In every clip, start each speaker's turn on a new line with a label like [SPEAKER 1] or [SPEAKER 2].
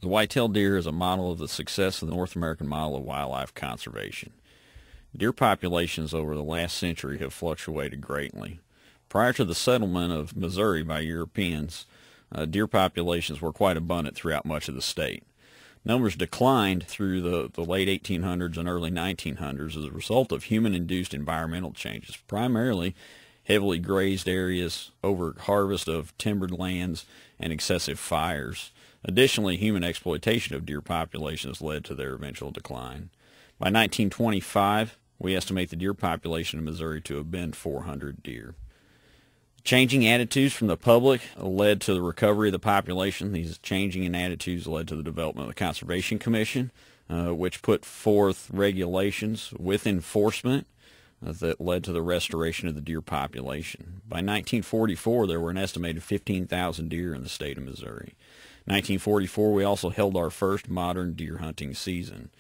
[SPEAKER 1] The white-tailed deer is a model of the success of the North American model of wildlife conservation. Deer populations over the last century have fluctuated greatly. Prior to the settlement of Missouri by Europeans, deer populations were quite abundant throughout much of the state. Numbers declined through the late 1800s and early 1900s as a result of human-induced environmental changes, primarily heavily grazed areas, over-harvest of timbered lands, and excessive fires. Additionally, human exploitation of deer populations led to their eventual decline. By 1925, we estimate the deer population in Missouri to have been 400 deer. Changing attitudes from the public led to the recovery of the population. These changing in attitudes led to the development of the Conservation Commission, which put forth regulations with enforcement that led to the restoration of the deer population. By 1944, there were an estimated 15,000 deer in the state of Missouri. 1944, we also held our first modern deer hunting season.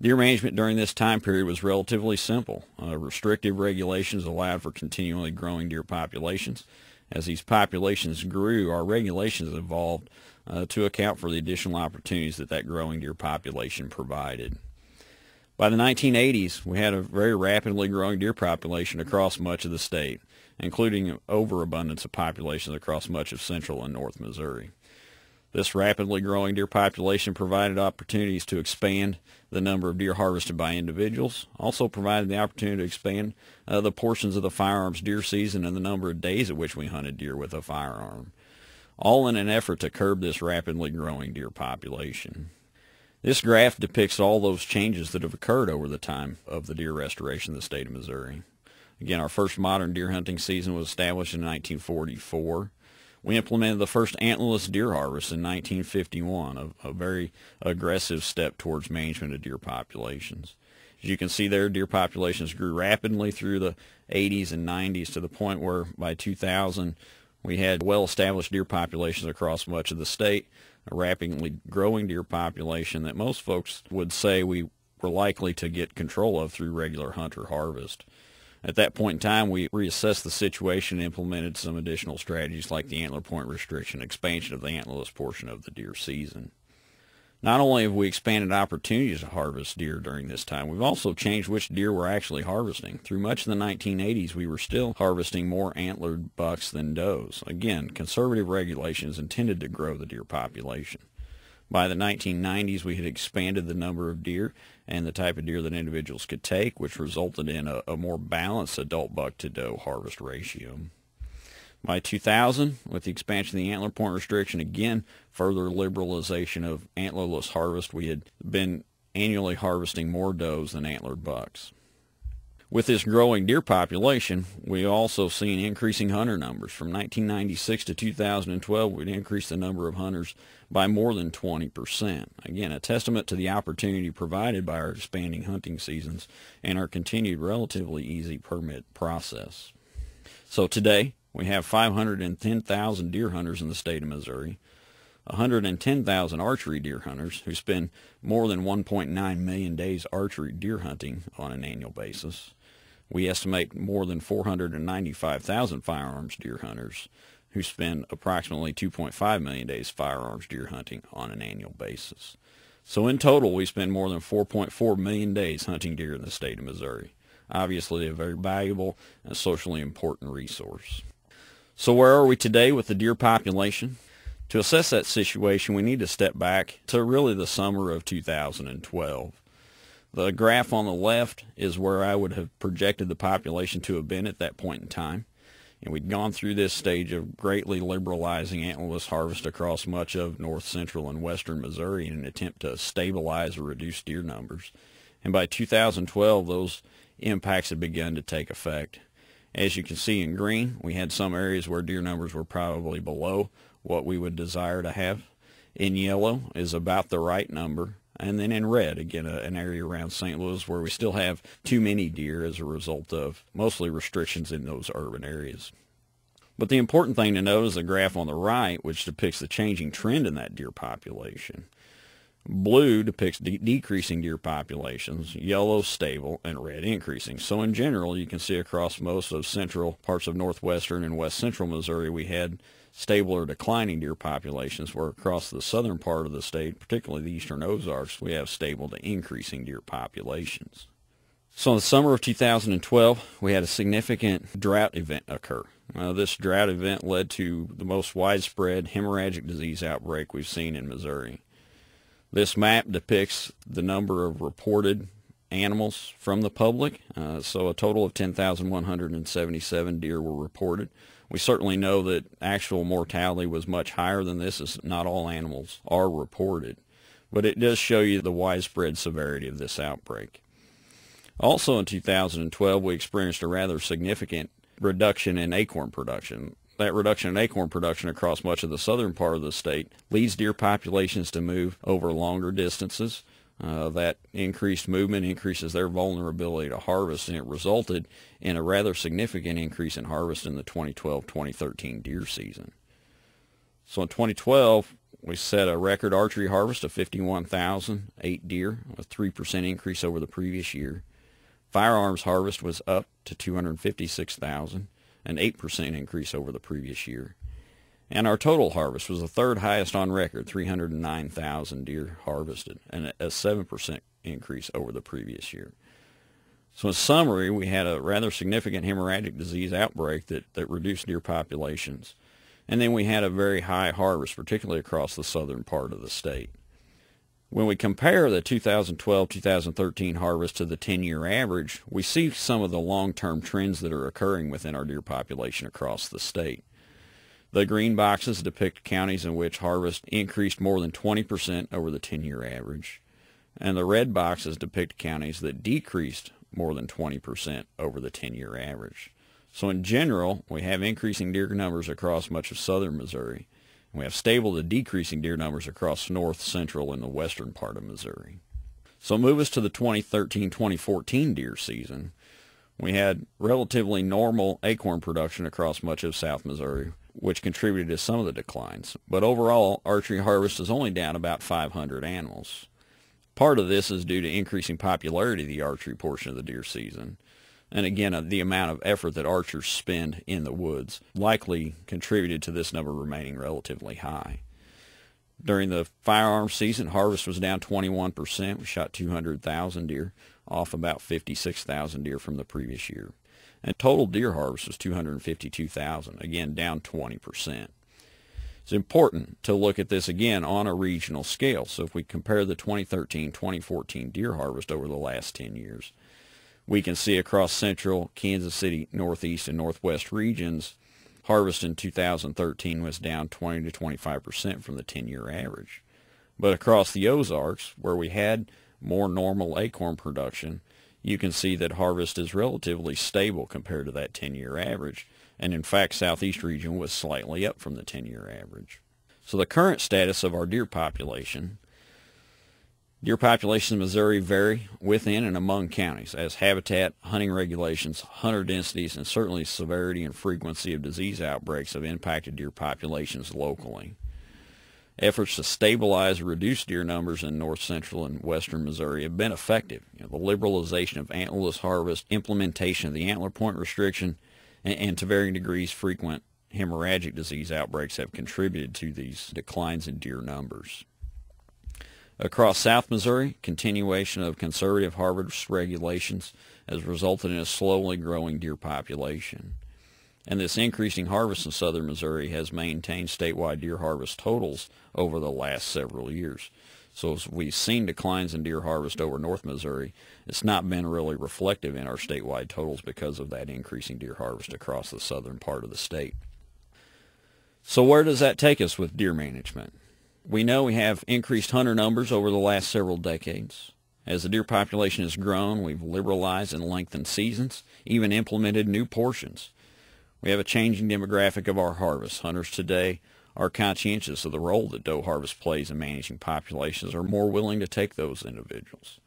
[SPEAKER 1] Deer management during this time period was relatively simple. Restrictive regulations allowed for continually growing deer populations. As these populations grew, our regulations evolved to account for the additional opportunities that growing deer population provided. By the 1980s, we had a very rapidly growing deer population across much of the state, including overabundance of populations across much of central and north Missouri. This rapidly growing deer population provided opportunities to expand the number of deer harvested by individuals, also provided the opportunity to expand the portions of the firearms deer season and the number of days at which we hunted deer with a firearm, all in an effort to curb this rapidly growing deer population. This graph depicts all those changes that have occurred over the time of the deer restoration in the state of Missouri. Again, our first modern deer hunting season was established in 1944. We implemented the first antlerless deer harvest in 1951, a very aggressive step towards management of deer populations. As you can see there, deer populations grew rapidly through the 80s and 90s to the point where by 2000 we had well-established deer populations across much of the state, a rapidly growing deer population that most folks would say we were likely to get control of through regular hunt or harvest. At that point in time, we reassessed the situation and implemented some additional strategies like the antler point restriction, expansion of the antlerless portion of the deer season. Not only have we expanded opportunities to harvest deer during this time, we've also changed which deer we're actually harvesting. Through much of the 1980s, we were still harvesting more antlered bucks than does. Again, conservative regulations intended to grow the deer population. By the 1990s, we had expanded the number of deer and the type of deer that individuals could take, which resulted in a more balanced adult buck to doe harvest ratio. By 2000, with the expansion of the antler point restriction, again, further liberalization of antlerless harvest, we had been annually harvesting more does than antlered bucks. With this growing deer population, we also seen increasing hunter numbers. From 1996 to 2012, we'd increased the number of hunters by more than 20%. Again, a testament to the opportunity provided by our expanding hunting seasons and our continued relatively easy permit process. So today, we have 510,000 deer hunters in the state of Missouri, 110,000 archery deer hunters who spend more than 1.9 million days archery deer hunting on an annual basis. We estimate more than 495,000 firearms deer hunters who spend approximately 2.5 million days firearms deer hunting on an annual basis. So in total, we spend more than 4.4 million days hunting deer in the state of Missouri. Obviously a very valuable and socially important resource. So where are we today with the deer population? To assess that situation, we need to step back to really the summer of 2012. The graph on the left is where I would have projected the population to have been at that point in time. And we'd gone through this stage of greatly liberalizing antlerless harvest across much of north, central, and western Missouri in an attempt to stabilize or reduce deer numbers. And by 2012, those impacts had begun to take effect. As you can see in green, we had some areas where deer numbers were probably below what we would desire to have. In yellow is about the right number. And then in red, again, an area around St. Louis where we still have too many deer as a result of mostly restrictions in those urban areas. But the important thing to note is the graph on the right, which depicts the changing trend in that deer population. Blue depicts decreasing deer populations, yellow stable, and red increasing. So in general, you can see across most of central parts of northwestern and west central Missouri, we had stable or declining deer populations, where across the southern part of the state, particularly the eastern Ozarks, we have stable to increasing deer populations. So in the summer of 2012, we had a significant drought event occur. This drought event led to the most widespread hemorrhagic disease outbreak we've seen in Missouri. This map depicts the number of reported animals from the public. So a total of 10,177 deer were reported. We certainly know that actual mortality was much higher than this, as not all animals are reported. But it does show you the widespread severity of this outbreak. Also in 2012, we experienced a rather significant reduction in acorn production. That reduction in acorn production across much of the southern part of the state leads deer populations to move over longer distances. That increased movement increases their vulnerability to harvest, and it resulted in a rather significant increase in harvest in the 2012-2013 deer season. So in 2012, we set a record archery harvest of 51,008 deer, a 3% increase over the previous year. Firearms harvest was up to 256,000, an 8% increase over the previous year. And our total harvest was the third highest on record, 309,000 deer harvested, and a 7% increase over the previous year. So in summary, we had a rather significant hemorrhagic disease outbreak that reduced deer populations. And then we had a very high harvest, particularly across the southern part of the state. When we compare the 2012-2013 harvest to the 10-year average, we see some of the long-term trends that are occurring within our deer population across the state. The green boxes depict counties in which harvest increased more than 20% over the 10-year average, and the red boxes depict counties that decreased more than 20% over the 10-year average. So in general, we have increasing deer numbers across much of southern Missouri. We have stable to decreasing deer numbers across north, central, and the western part of Missouri. So move us to the 2013-2014 deer season. We had relatively normal acorn production across much of South Missouri, which contributed to some of the declines. But overall, archery harvest is only down about 500 animals. Part of this is due to increasing popularity of the archery portion of the deer season. And again, the amount of effort that archers spend in the woods likely contributed to this number remaining relatively high. During the firearms season, harvest was down 21%. We shot 200,000 deer, off about 56,000 deer from the previous year. And total deer harvest was 252,000, again down 20%. It's important to look at this again on a regional scale. So if we compare the 2013-2014 deer harvest over the last 10 years, we can see across central, Kansas City, northeast, and northwest regions, harvest in 2013 was down 20 to 25% from the 10-year average. But across the Ozarks, where we had more normal acorn production, you can see that harvest is relatively stable compared to that 10-year average. And in fact, southeast region was slightly up from the 10-year average. So the current status of our deer population. Deer populations in Missouri vary within and among counties as habitat, hunting regulations, hunter densities, and certainly severity and frequency of disease outbreaks have impacted deer populations locally. Efforts to stabilize or reduce deer numbers in north central and western Missouri have been effective. The liberalization of antlerless harvest, implementation of the antler point restriction, and to varying degrees frequent hemorrhagic disease outbreaks have contributed to these declines in deer numbers. Across South Missouri, continuation of conservative harvest regulations has resulted in a slowly growing deer population. And this increasing harvest in southern Missouri has maintained statewide deer harvest totals over the last several years. So as we've seen declines in deer harvest over North Missouri, it's not been really reflective in our statewide totals because of that increasing deer harvest across the southern part of the state. So where does that take us with deer management? We know we have increased hunter numbers over the last several decades. As the deer population has grown, we've liberalized and lengthened seasons, even implemented new portions. We have a changing demographic of our harvest. Hunters today are conscientious of the role that doe harvest plays in managing populations, are more willing to take those individuals.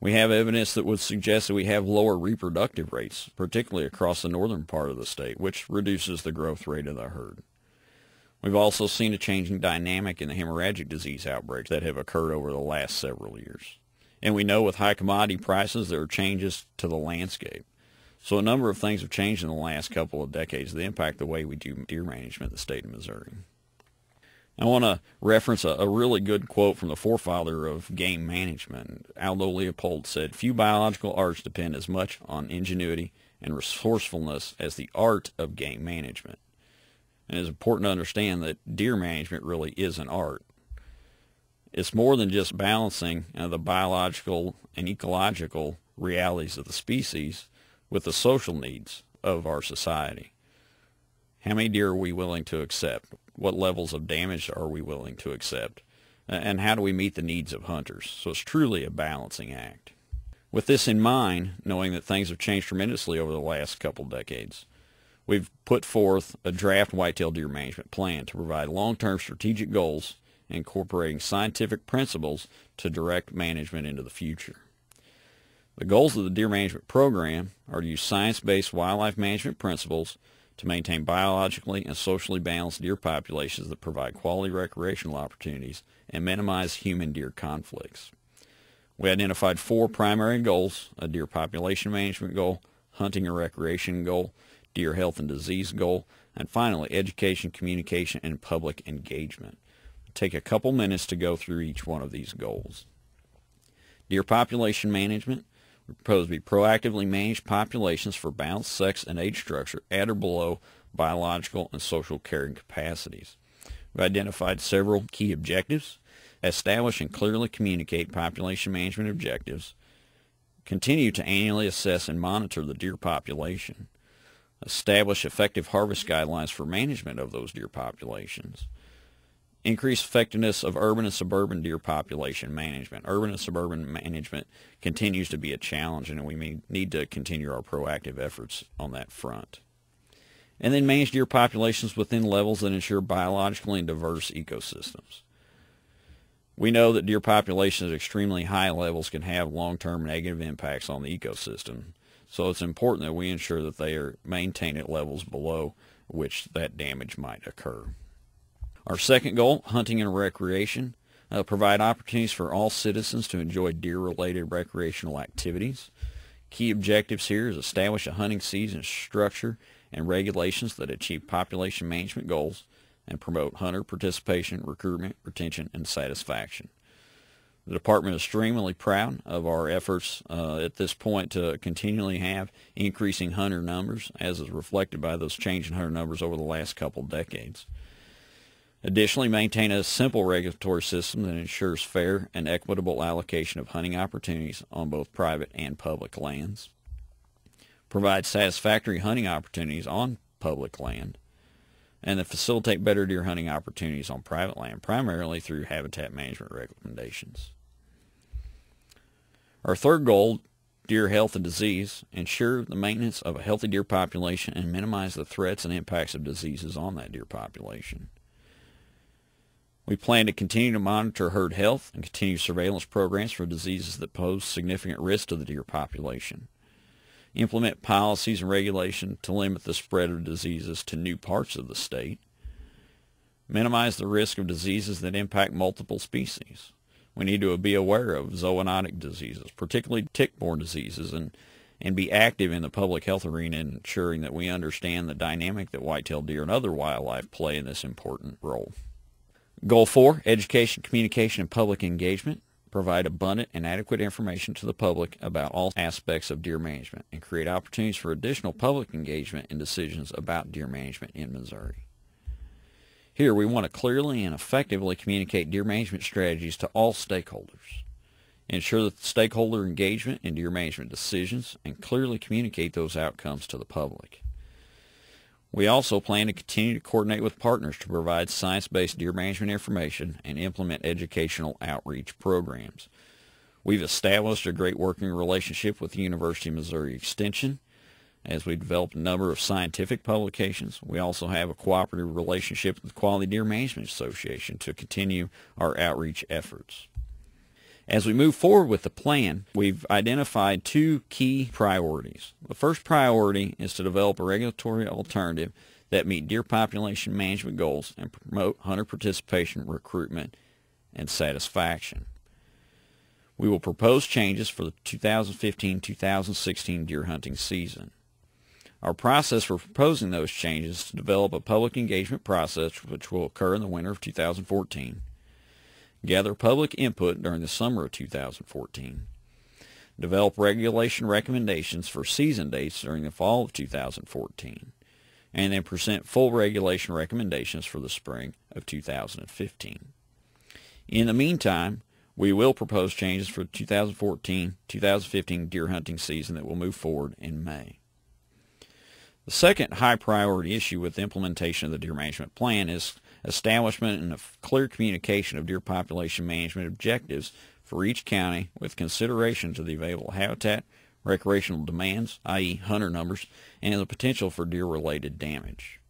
[SPEAKER 1] We have evidence that would suggest that we have lower reproductive rates, particularly across the northern part of the state, which reduces the growth rate of the herd. We've also seen a changing dynamic in the hemorrhagic disease outbreaks that have occurred over the last several years. And we know with high commodity prices there are changes to the landscape. So a number of things have changed in the last couple of decades that impact the way we do deer management in the state of Missouri. I want to reference a really good quote from the forefather of game management. Aldo Leopold said, "Few biological arts depend as much on ingenuity and resourcefulness as the art of game management." And it's important to understand that deer management really is an art. It's more than just balancing the biological and ecological realities of the species with the social needs of our society. How many deer are we willing to accept? What levels of damage are we willing to accept? And how do we meet the needs of hunters? So it's truly a balancing act. With this in mind, knowing that things have changed tremendously over the last couple decades, we've put forth a draft whitetail deer management plan to provide long-term strategic goals incorporating scientific principles to direct management into the future. The goals of the deer management program are to use science-based wildlife management principles to maintain biologically and socially balanced deer populations that provide quality recreational opportunities and minimize human-deer conflicts. We identified 4 primary goals: a deer population management goal, hunting and recreation goal, deer health and disease goal, and finally education, communication, and public engagement. Take a couple minutes to go through each one of these goals. Deer population management. We propose to proactively manage populations for balanced sex and age structure at or below biological and social carrying capacities. We've identified several key objectives: establish and clearly communicate population management objectives, continue to annually assess and monitor the deer population, establish effective harvest guidelines for management of those deer populations, increase effectiveness of urban and suburban deer population management. Urban and suburban management continues to be a challenge, and we may need to continue our proactive efforts on that front. And then manage deer populations within levels that ensure biologically and diverse ecosystems. We know that deer populations at extremely high levels can have long-term negative impacts on the ecosystem, so it's important that we ensure that they are maintained at levels below which that damage might occur. Our second goal, hunting and recreation, provide opportunities for all citizens to enjoy deer-related recreational activities. Key objectives here is establish a hunting season structure and regulations that achieve population management goals and promote hunter participation, recruitment, retention, and satisfaction. The department is extremely proud of our efforts at this point to continually have increasing hunter numbers, as is reflected by those change in hunter numbers over the last couple decades. Additionally, maintain a simple regulatory system that ensures fair and equitable allocation of hunting opportunities on both private and public lands. Provide satisfactory hunting opportunities on public land, and then facilitate better deer hunting opportunities on private land, primarily through habitat management recommendations. Our third goal, deer health and disease, ensure the maintenance of a healthy deer population and minimize the threats and impacts of diseases on that deer population. We plan to continue to monitor herd health and continue surveillance programs for diseases that pose significant risk to the deer population. Implement policies and regulation to limit the spread of diseases to new parts of the state. Minimize the risk of diseases that impact multiple species. We need to be aware of zoonotic diseases, particularly tick-borne diseases, and be active in the public health arena in ensuring that we understand the dynamic that white-tailed deer and other wildlife play in this important role. Goal 4, education, communication, and public engagement. Provide abundant and adequate information to the public about all aspects of deer management and create opportunities for additional public engagement in decisions about deer management in Missouri. Here, we want to clearly and effectively communicate deer management strategies to all stakeholders. Ensure that the stakeholder engagement in deer management decisions and clearly communicate those outcomes to the public. We also plan to continue to coordinate with partners to provide science-based deer management information and implement educational outreach programs. We've established a great working relationship with the University of Missouri Extension as we developed a number of scientific publications. We also have a cooperative relationship with the Quality Deer Management Association to continue our outreach efforts. As we move forward with the plan, we've identified 2 key priorities. The first priority is to develop a regulatory alternative that meet deer population management goals and promote hunter participation, recruitment, and satisfaction. We will propose changes for the 2015-2016 deer hunting season. Our process for proposing those changes is to develop a public engagement process which will occur in the winter of 2014, gather public input during the summer of 2014, develop regulation recommendations for season dates during the fall of 2014, and then present full regulation recommendations for the spring of 2015. In the meantime, we will propose changes for the 2014-2015 deer hunting season that will move forward in May. The second high priority issue with the implementation of the deer management plan is establishment and a clear communication of deer population management objectives for each county with consideration to the available habitat, recreational demands, i.e. hunter numbers, and the potential for deer-related damage.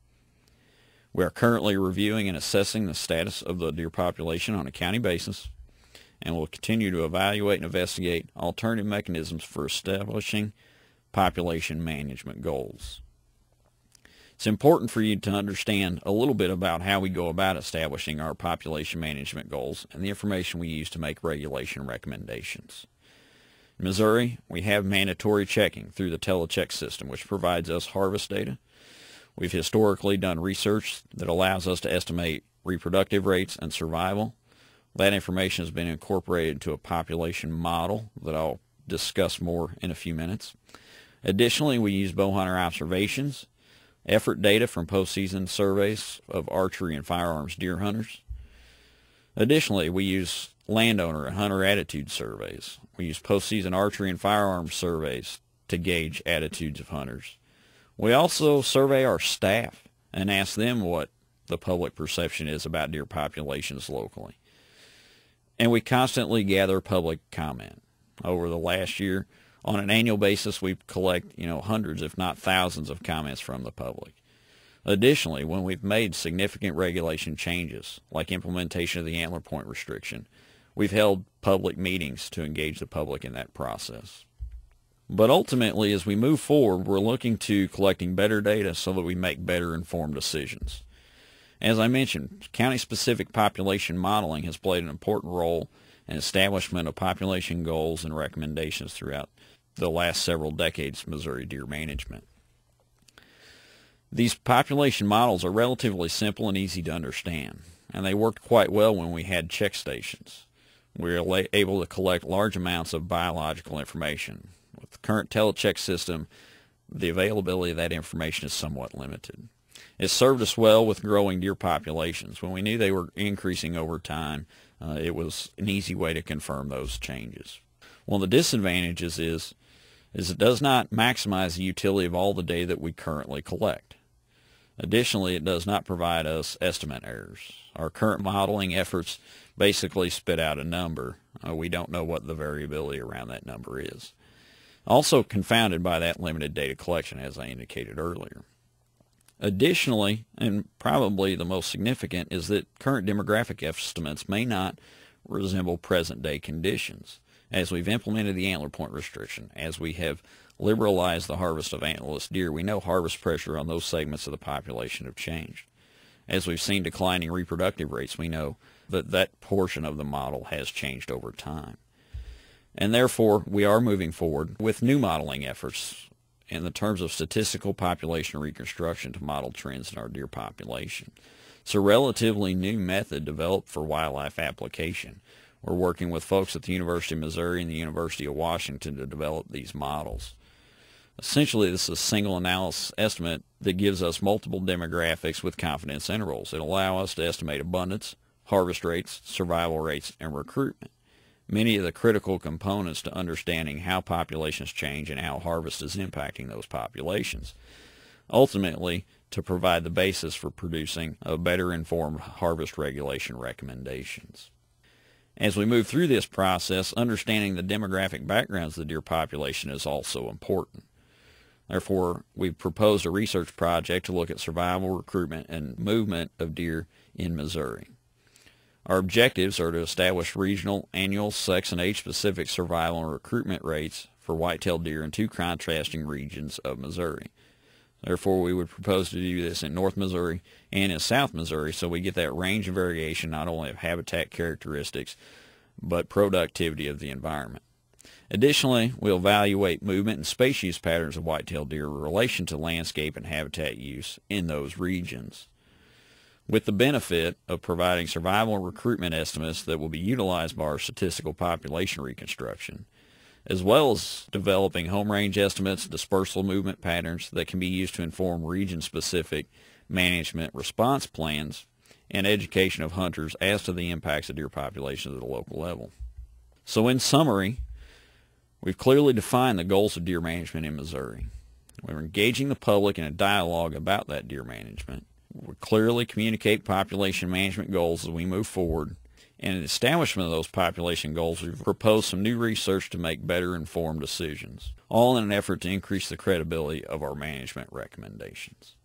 [SPEAKER 1] We are currently reviewing and assessing the status of the deer population on a county basis, and will continue to evaluate and investigate alternative mechanisms for establishing population management goals. It's important for you to understand a little bit about how we go about establishing our population management goals and the information we use to make regulation recommendations. In Missouri, we have mandatory checking through the telecheck system, which provides us harvest data. We've historically done research that allows us to estimate reproductive rates and survival. That information has been incorporated into a population model that I'll discuss more in a few minutes. Additionally, we use bow hunter observations, effort data from postseason surveys of archery and firearms deer hunters. Additionally, we use landowner and hunter attitude surveys. We use postseason archery and firearms surveys to gauge attitudes of hunters. We also survey our staff and ask them what the public perception is about deer populations locally. And we constantly gather public comment. Over the last year, on an annual basis, we collect, hundreds, if not thousands, of comments from the public. Additionally, when we've made significant regulation changes, like implementation of the antler point restriction, we've held public meetings to engage the public in that process. But ultimately, as we move forward, we're looking to collecting better data so that we make better informed decisions. As I mentioned, county-specific population modeling has played an important role in establishment of population goals and recommendations throughout the last several decades of Missouri deer management. These population models are relatively simple and easy to understand, and they worked quite well when we had check stations. We were able to collect large amounts of biological information. With the current telecheck system, the availability of that information is somewhat limited. It served us well with growing deer populations. When we knew they were increasing over time, it was an easy way to confirm those changes. One of the disadvantages is it does not maximize the utility of all the data that we currently collect. Additionally, it does not provide us estimate errors. Our current modeling efforts basically spit out a number. We don't know what the variability around that number is. Also confounded by that limited data collection, as I indicated earlier. Additionally, and probably the most significant, is that current demographic estimates may not resemble present-day conditions. As we've implemented the antler point restriction, as we have liberalized the harvest of antlerless deer, we know harvest pressure on those segments of the population have changed. As we've seen declining reproductive rates, we know that that portion of the model has changed over time. And therefore, we are moving forward with new modeling efforts in the terms of statistical population reconstruction to model trends in our deer population. It's a relatively new method developed for wildlife application. We're working with folks at the University of Missouri and the University of Washington to develop these models. Essentially, this is a single analysis estimate that gives us multiple demographics with confidence intervals. It allows us to estimate abundance, harvest rates, survival rates, and recruitment. Many of the critical components to understanding how populations change and how harvest is impacting those populations. Ultimately, to provide the basis for producing a better informed harvest regulation recommendations. As we move through this process, understanding the demographic backgrounds of the deer population is also important. Therefore, we've proposed a research project to look at survival, recruitment, and movement of deer in Missouri. Our objectives are to establish regional, annual, sex, and age-specific survival and recruitment rates for white-tailed deer in two contrasting regions of Missouri. Therefore, we would propose to do this in North Missouri and in South Missouri so we get that range of variation not only of habitat characteristics but productivity of the environment. Additionally, we'll evaluate movement and space use patterns of white-tailed deer in relation to landscape and habitat use in those regions, with the benefit of providing survival and recruitment estimates that will be utilized by our statistical population reconstruction, as well as developing home range estimates, dispersal movement patterns that can be used to inform region-specific management response plans and education of hunters as to the impacts of deer populations at a local level. So in summary, we've clearly defined the goals of deer management in Missouri. We're engaging the public in a dialogue about that deer management. We clearly communicate population management goals as we move forward. And in the establishment of those population goals, we've proposed some new research to make better informed decisions, all in an effort to increase the credibility of our management recommendations.